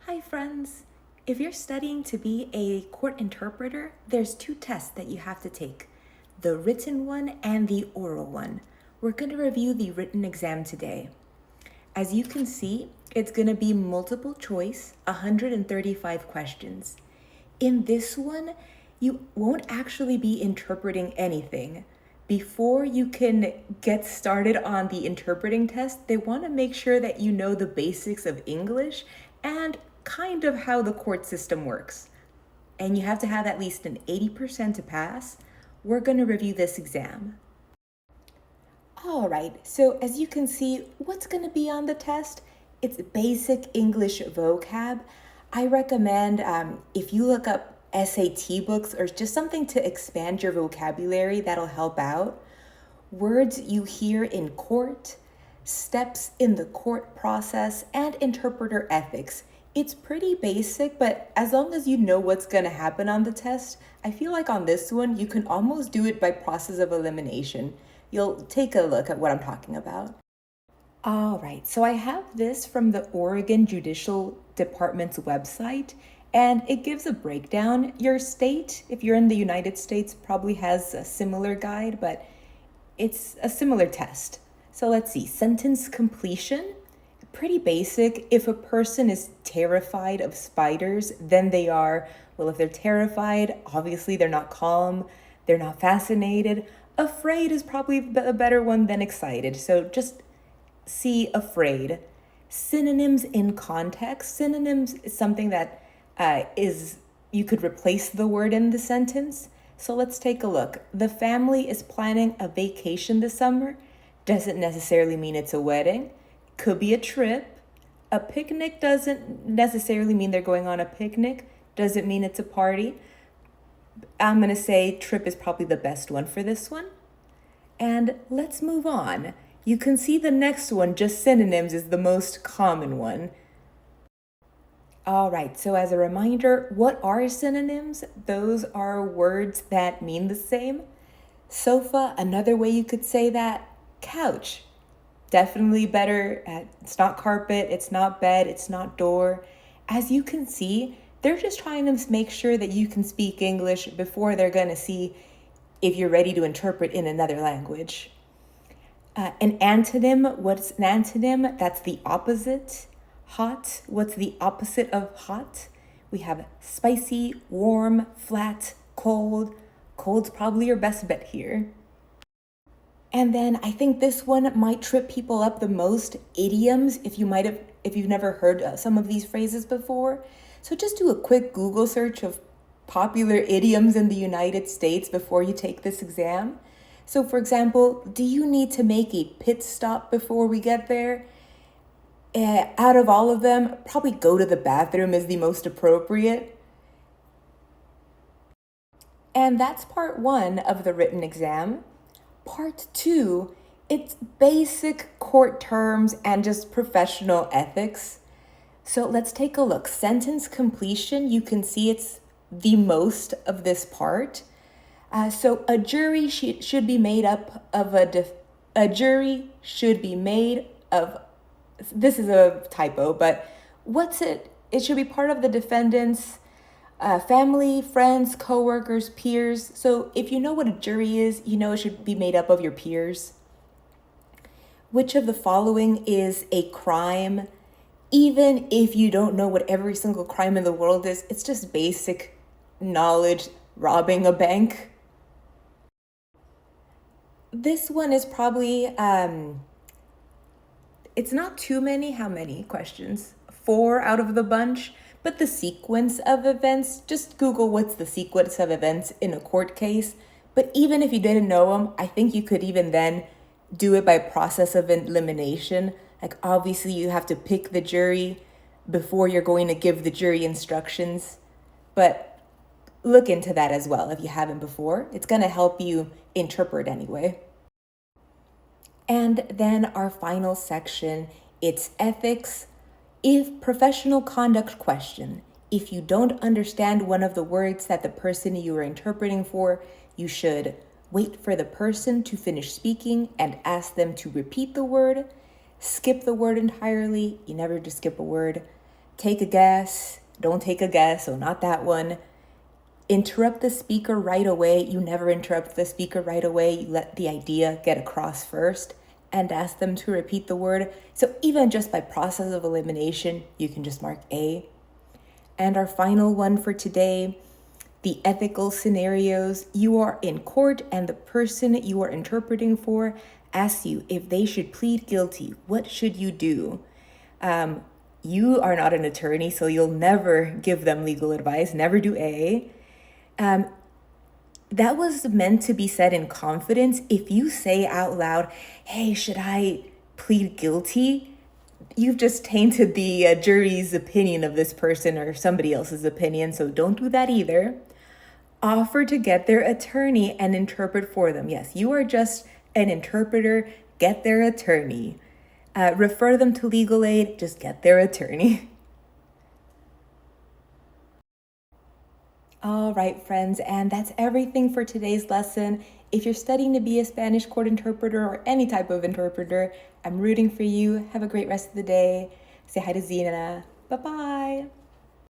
Hi friends! If you're studying to be a court interpreter, there's two tests that you have to take, the written one and the oral one. We're going to review the written exam today. As you can see, it's going to be multiple choice, 135 questions. In this one, you won't actually be interpreting anything. Before you can get started on the interpreting test, they want to make sure that you know the basics of English and kind of how the court system works. And you have to have at least an 80% to pass. We're going to review this exam. All right, so as you can see, what's going to be on the test? It's basic English vocab. I recommend if you look up SAT books or just something to expand your vocabulary, that'll help out. Words you hear in court, steps in the court process, and interpreter ethics. It's pretty basic, but as long as you know what's going to happen on the test, I feel like on this one, you can almost do it by process of elimination. You'll take a look at what I'm talking about. All right, so I have this from the Oregon Judicial Department's website, and it gives a breakdown. Your state, if you're in the United States, probably has a similar guide, but it's a similar test. So let's see, sentence completion, pretty basic. If a person is terrified of spiders, then they are, well, if they're terrified, obviously they're not calm, they're not fascinated. Afraid is probably a better one than excited. So just see afraid. Synonyms in context. Synonyms is something that you could replace the word in the sentence. So let's take a look. The family is planning a vacation this summer. Doesn't necessarily mean it's a wedding. Could be a trip. A picnic doesn't necessarily mean they're going on a picnic. Doesn't mean it's a party. I'm going to say trip is probably the best one for this one. And let's move on. You can see the next one, just synonyms, is the most common one. All right, so as a reminder, what are synonyms? Those are words that mean the same. Sofa, another way you could say that. Couch, definitely better. It's not carpet, it's not bed, it's not door. As you can see, they're just trying to make sure that you can speak English before they're going to see if you're ready to interpret in another language. An antonym, what's an antonym? That's the opposite. Hot, what's the opposite of hot? We have spicy, warm, flat, cold. Cold's probably your best bet here. And then I think this one might trip people up the most, idioms, if you've never heard some of these phrases before. So just do a quick Google search of popular idioms in the United States before you take this exam. So for example, do you need to make a pit stop before we get there? Out of all of them, probably go to the bathroom is the most appropriate. And that's part one of the written exam. Part two, it's basic court terms and just professional ethics. So let's take a look. Sentence completion, you can see it's the most of this part. So a jury should be made up of a jury should be made of, this is a typo, but what's it? It should be part of the defendant's family, friends, coworkers, peers. So if you know what a jury is, you know it should be made up of your peers. Which of the following is a crime? Even if you don't know what every single crime in the world is, it's just basic knowledge. Robbing a bank. This one is probably, it's not too many. How many questions? 4 out of the bunch. But the sequence of events, just Google what's the sequence of events in a court case. But even if you didn't know them, I think you could even then do it by process of elimination. Like obviously you have to pick the jury before you're going to give the jury instructions. But look into that as well if you haven't before. It's going to help you interpret anyway. And then our final section, it's ethics. If professional conduct question, if you don't understand one of the words that the person you are interpreting for, you should wait for the person to finish speaking and ask them to repeat the word. Skip the word entirely. You never just skip a word. take a guess, don't take a guess, so not that one. Interrupt the speaker right away. You never interrupt the speaker right away. You let the idea get across first and ask them to repeat the word. So even just by process of elimination, you can just mark A. And our final one for today, the ethical scenarios. You are in court and the person you are interpreting for asks you if they should plead guilty. What should you do? You are not an attorney, so you'll never give them legal advice. Never do A. That was meant to be said in confidence. If you say out loud, hey, should I plead guilty? You've just tainted the jury's opinion of this person or somebody else's opinion, so don't do that either. Offer to get their attorney and interpret for them. Yes, you are just an interpreter. Get their attorney. Refer them to legal aid. Just get their attorney. All right, friends, and that's everything for today's lesson. If you're studying to be a Spanish court interpreter or any type of interpreter, I'm rooting for you. Have a great rest of the day. Say hi to Zena. Bye-bye.